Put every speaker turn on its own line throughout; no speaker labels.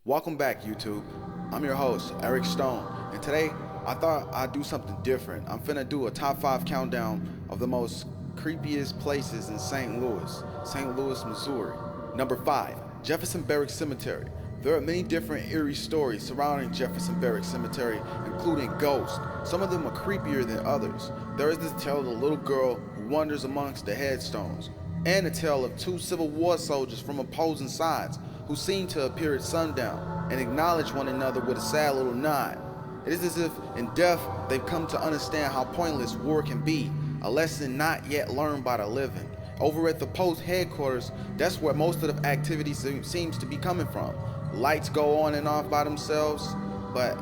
Welcome back, YouTube. I'm your host, Erick Stone, and today I thought I'd do something different. I'm finna do a top 5 countdown of the most creepiest places in St. Louis, Missouri. Number 5, Jefferson Barracks Cemetery. There are many different eerie stories surrounding Jefferson Barracks Cemetery, including ghosts. Some of them are creepier than others. There is this tale of a little girl who wanders amongst the headstones, and a tale of 2 Civil War soldiers from opposing sides who seem to appear at sundown and acknowledge one another with a sad little nod. It is as if in death they've come to understand how pointless war can be, a lesson not yet learned by the living. Over at the post headquarters, that's where most of the activity seems to be coming from. Lights go on and off by themselves, but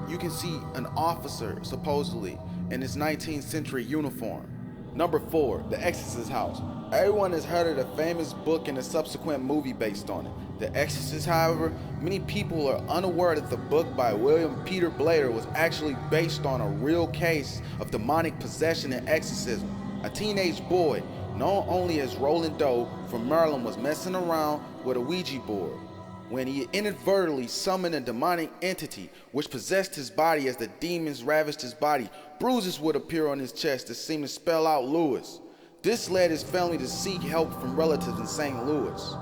you can see an officer, supposedly, in his 19th century uniform. Number 4, The Exorcist House. Everyone has heard of the famous book and the subsequent movie based on it. The Exorcist, however, many people are unaware that the book by William Peter Blatty was actually based on a real case of demonic possession and exorcism. A teenage boy, known only as Roland Doe from Maryland, was messing around with a Ouija board when he inadvertently summoned a demonic entity which possessed his body. As the demons ravaged his body, bruises would appear on his chest that seemed to spell out Louis. This led his family to seek help from relatives in St. Louis.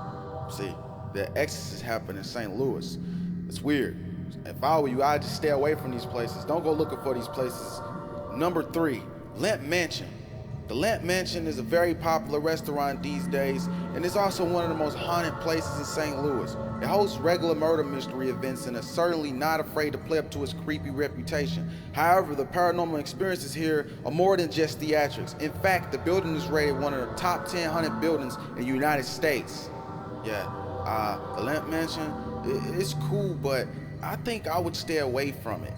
See, the exorcist happened in St. Louis. It's weird. If I were you, I'd just stay away from these places. Don't go looking for these places. Number 3, Lamp Mansion. The Lamp Mansion is a very popular restaurant these days, and it's also one of the most haunted places in St. Louis. It hosts regular murder mystery events and is certainly not afraid to play up to its creepy reputation. However, the paranormal experiences here are more than just theatrics. In fact, the building is rated one of the top 10 haunted buildings in the United States. Yeah, the Lamp Mansion, it's cool, but I think I would stay away from it.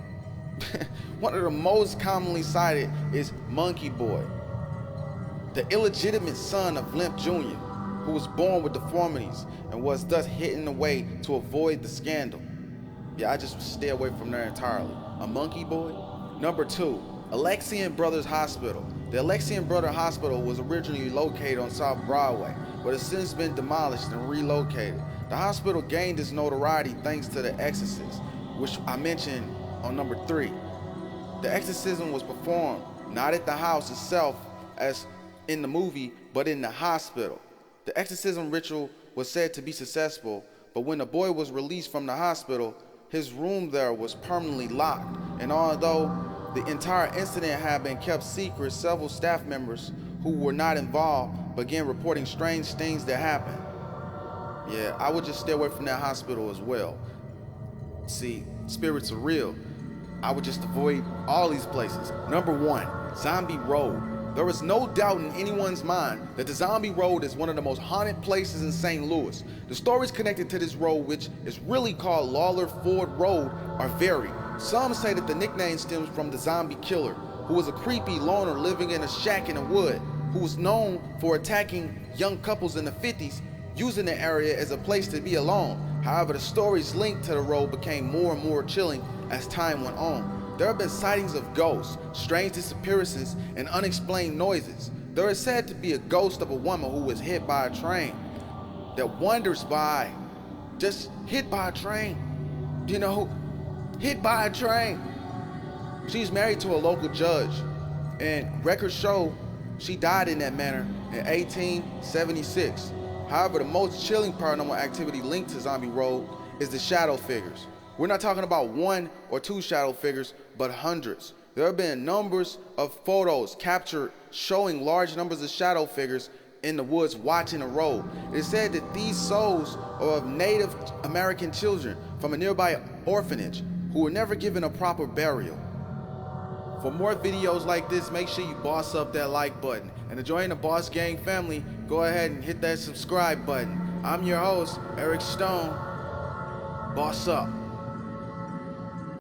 One of the most commonly cited is Monkey Boy, the illegitimate son of Limp Jr., who was born with deformities and was thus hidden away to avoid the scandal. Yeah, I just stay away from there entirely. A Monkey Boy? Number 2, Alexian Brothers Hospital. The Alexian Brother Hospital was originally located on South Broadway, but has since been demolished and relocated. The hospital gained its notoriety thanks to The Exorcist, which I mentioned on number 3. The exorcism was performed not at the house itself as in the movie, but in the hospital. The exorcism ritual was said to be successful, but when the boy was released from the hospital, his room there was permanently locked, and although the entire incident had been kept secret, several staff members who were not involved began reporting strange things that happened. Yeah, I would just stay away from that hospital as well. See, spirits are real. I would just avoid all these places. Number 1, Zombie Road. There is no doubt in anyone's mind that the Zombie Road is one of the most haunted places in St. Louis. The stories connected to this road, which is really called Lawler Ford Road, are varied. Some say that the nickname stems from the zombie killer, who was a creepy loner living in a shack in the wood, who was known for attacking young couples in the 50s, using the area as a place to be alone. However, the stories linked to the road became more and more chilling as time went on. There have been sightings of ghosts, strange disappearances, and unexplained noises. There is said to be a ghost of a woman who was hit by a train that wanders by. Just hit by a train. You know, hit by a train. She's married to a local judge, and records show she died in that manner in 1876. However, the most chilling paranormal activity linked to Zombie Road is the shadow figures. We're not talking about 1 or 2 shadow figures, but hundreds. There have been numbers of photos captured showing large numbers of shadow figures in the woods watching the road. It is said that these souls are of Native American children from a nearby orphanage who were never given a proper burial. For more videos like this, make sure you boss up that like button. And to join the Boss Gang family, go ahead and hit that subscribe button. I'm your host, Erick Stone. Boss up.